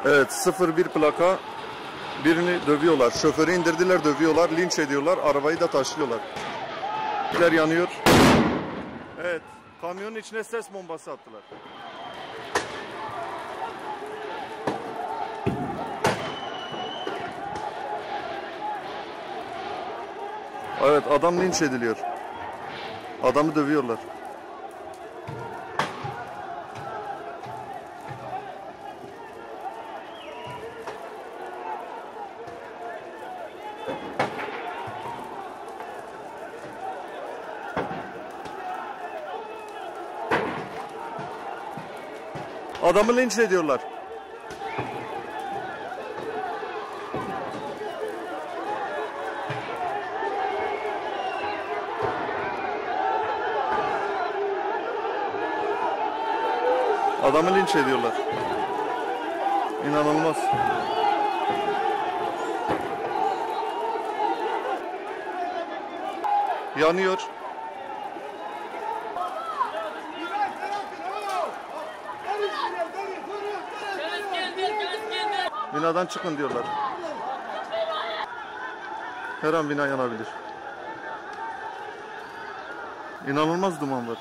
Evet, 01 plaka birini dövüyorlar. Şoförü indirdiler, dövüyorlar, linç ediyorlar, arabayı da taşlıyorlar. Yanıyor. Evet, kamyonun içine ses bombası attılar. Evet, adam linç ediliyor. Adamı dövüyorlar. Adamı linç ediyorlar. Adamı linç ediyorlar. İnanılmaz. Yanıyor. Binadan çıkın diyorlar. Her an bina yanabilir. İnanılmaz duman var.